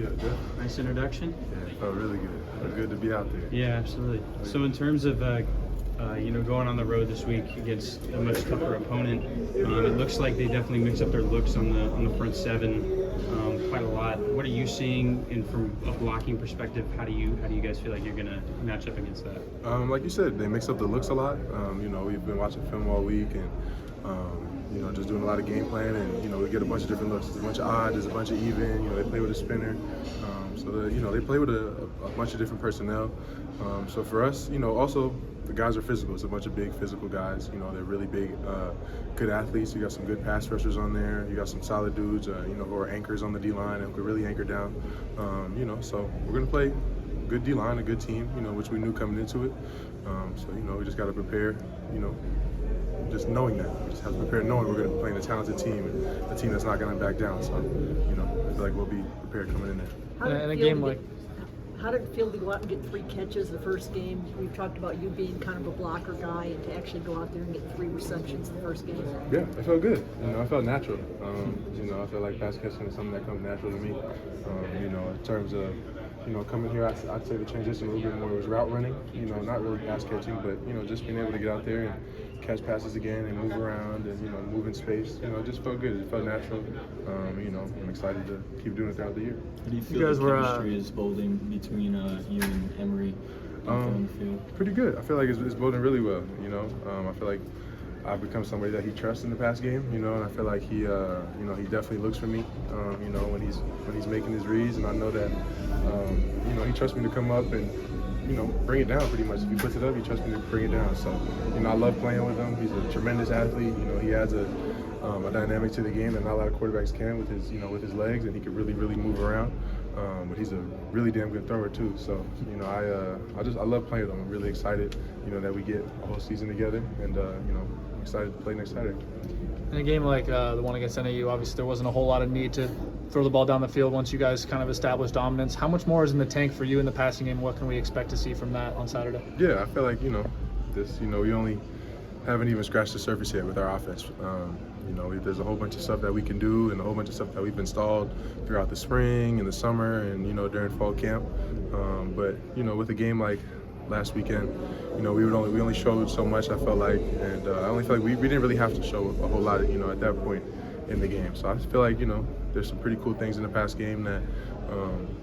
Yeah, definitely. Nice introduction. Yeah, it felt really good. It felt good to be out there. Yeah, absolutely. So in terms of going on the road this week against a much tougher opponent, it looks like they definitely mix up their looks on the front seven quite a lot. What are you seeing from a blocking perspective? How do you guys feel like you're gonna match up against that? Like you said, they mix up the looks a lot. We've been watching film all week and just doing a lot of game plan, and we get a bunch of different looks. There's a bunch of odd, there's a bunch of even. They play with a spinner, they play with a bunch of different personnel. So for us, also the guys are physical. It's a bunch of big physical guys. They're really big, good athletes. You got some good pass rushers on there. You got some solid dudes, who are anchors on the D line and who can really anchor down. So we're gonna play good D line, a good team. Which we knew coming into it. We just got to prepare. Just knowing that. We just have to prepare knowing we're going to be playing a talented team and a team that's not going to back down. So, I feel like we'll be prepared coming in there. How did it feel to go out and get 3 catches the first game? We've talked about you being kind of a blocker guy, and to actually go out there and get 3 receptions the first game. Yeah, it felt good. I felt natural. I feel like pass catching is something that comes natural to me. In terms of coming here, I'd say the transition a little bit more was route running. Not really pass catching, but just being able to get out there and catch passes again and move around and move in space. It just felt good. It felt natural. I'm excited to keep doing it throughout the year. How do you feel the chemistry is building between you and Emery on the field? Pretty good. I feel like it's building really well. I feel like I've become somebody that he trusts in the pass game. And I feel like he definitely looks for me. When he's making his reads, and I know that he trusts me to come up and bring it down pretty much. If he puts it up, he trusts me to bring it down. So, I love playing with him. He's a tremendous athlete. He adds a dynamic to the game that not a lot of quarterbacks can with his legs, and he can really, really move around. But he's a really damn good thrower too. So, I love playing with him. I'm really excited, that we get a whole season together, and I'm excited to play next Saturday. In a game like the one against NAU, obviously there wasn't a whole lot of need to throw the ball down the field once you guys kind of established dominance. How much more is in the tank for you in the passing game? What can we expect to see from that on Saturday? Yeah, I feel like, we only haven't even scratched the surface yet with our offense. There's a whole bunch of stuff that we can do and a whole bunch of stuff that we've installed throughout the spring and the summer and, during fall camp. But with a game like last weekend, we only showed so much, I felt like, and I only feel like we didn't really have to show a whole lot, at that point in the game. So I feel like, there's some pretty cool things in the past game that,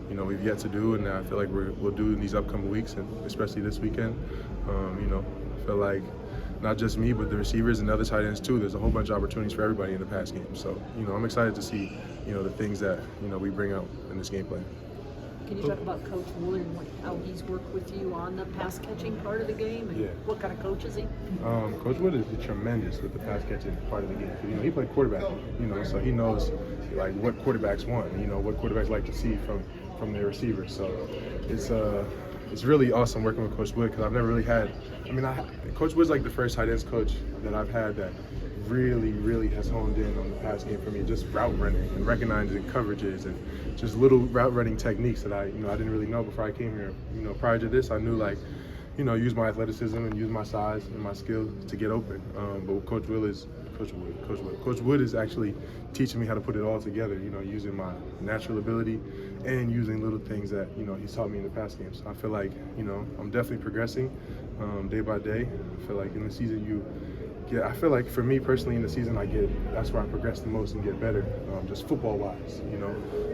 we've yet to do, and I feel like we'll do in these upcoming weeks, and especially this weekend. I feel like not just me, but the receivers and the other tight ends too. There's a whole bunch of opportunities for everybody in the pass game. So, I'm excited to see, the things that, we bring out in this game plan. Can you talk about Coach Wood and how he's worked with you on the pass catching part of the game? And what kind of coach is he? Coach Wood is tremendous with the pass catching part of the game. He played quarterback, so he knows like what quarterbacks want, what quarterbacks like to see from their receivers. So it's really awesome working with Coach Wood because I've never really had. Coach Wood's like the first tight ends coach that I've had that really, really has honed in on the pass game for me, just route running and recognizing coverages and just little route running techniques that I didn't really know before I came here. Prior to this, I knew use my athleticism and use my size and my skill to get open. But Coach Wood is actually teaching me how to put it all together, using my natural ability and using little things that, he's taught me in the past games. So I feel like, I'm definitely progressing day by day. I feel like in the season I feel like for me personally in the season that's where I progress the most and get better, just football-wise,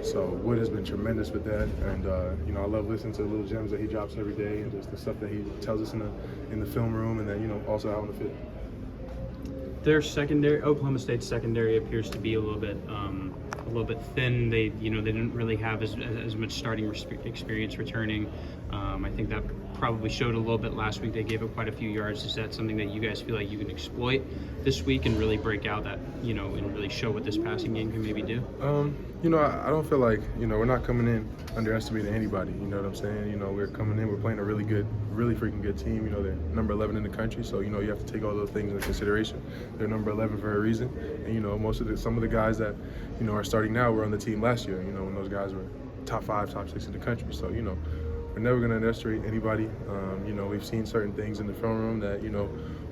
So Wood has been tremendous with that, and I love listening to the little gems that he drops every day and just the stuff that he tells us in the film room and then also out on the field. Their secondary, Oklahoma State's secondary, appears to be a little bit thin. They didn't really have as much starting experience returning. I think that probably showed a little bit last week. They gave up quite a few yards. Is that something that you guys feel like you can exploit this week and really break out that, and really show what this passing game can maybe do? I don't feel like, we're not coming in underestimating anybody. You know what I'm saying? We're coming in, we're playing a really freaking good team. They're number 11 in the country, so, you have to take all those things into consideration. They're number 11 for a reason. And, some of the guys that, are starting now were on the team last year, when those guys were top 5, top 6 in the country. So, we're never going to underestimate anybody. We've seen certain things in the film room that,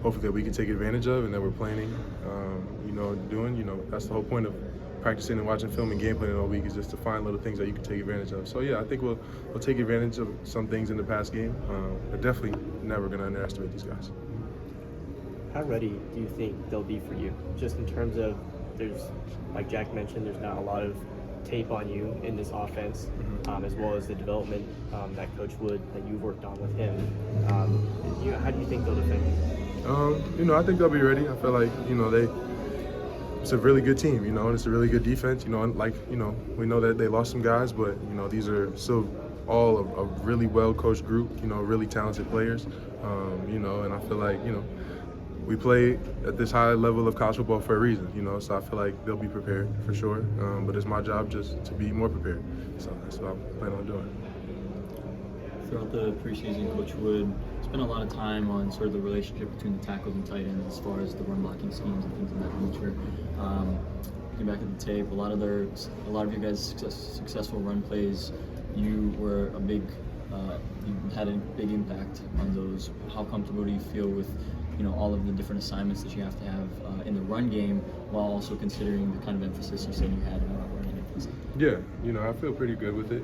hopefully that we can take advantage of and that we're planning, doing. That's the whole point of practicing and watching film and game planning all week is just to find little things that you can take advantage of. So yeah, I think we'll take advantage of some things in the past game. But definitely never going to underestimate these guys. How ready do you think they'll be for you? Just in terms of, there's, like Jack mentioned, there's not a lot of tape on you in this offense, as well as the development that Coach Wood, that you've worked on with him. How do you think they'll defend you? I think they'll be ready. I feel like, it's a really good team, and it's a really good defense. We know that they lost some guys, but, these are still all a really well-coached group, really talented players, and I feel like, we play at this high level of college football for a reason, so I feel like they'll be prepared for sure. But it's my job just to be more prepared. So that's what I'm planning on doing. Throughout the preseason, Coach Wood spent a lot of time on sort of the relationship between the tackles and tight ends as far as the run blocking schemes and things of that nature. Looking back at the tape, a lot of you guys' successful run plays, you were you had a big impact on those. How comfortable do you feel with all of the different assignments that you have to have in the run game, while also considering the kind of emphasis you said you had on running and things like that? Yeah, I feel pretty good with it.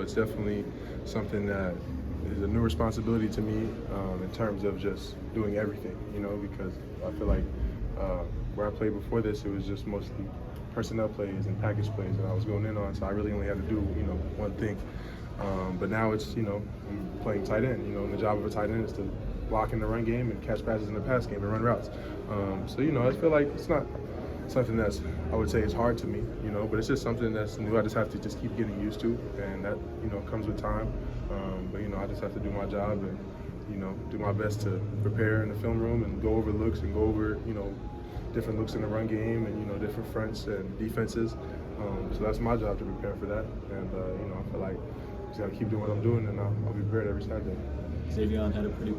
It's definitely something that is a new responsibility to me in terms of just doing everything, because I feel like where I played before this, it was just mostly personnel plays and package plays that I was going in on, so I really only had to do, one thing. But now it's, I'm playing tight end, and the job of a tight end is to block in the run game and catch passes in the pass game and run routes. So, I feel like it's not something that's, I would say, is hard to me, but it's just something that's new. I just have to just keep getting used to, and that, comes with time. But, I just have to do my job and, do my best to prepare in the film room and go over looks and go over, different looks in the run game and, different fronts and defenses. So that's my job to prepare for that. And, I feel like I just got to keep doing what I'm doing, and I'll be prepared every Saturday. Xavier had a pretty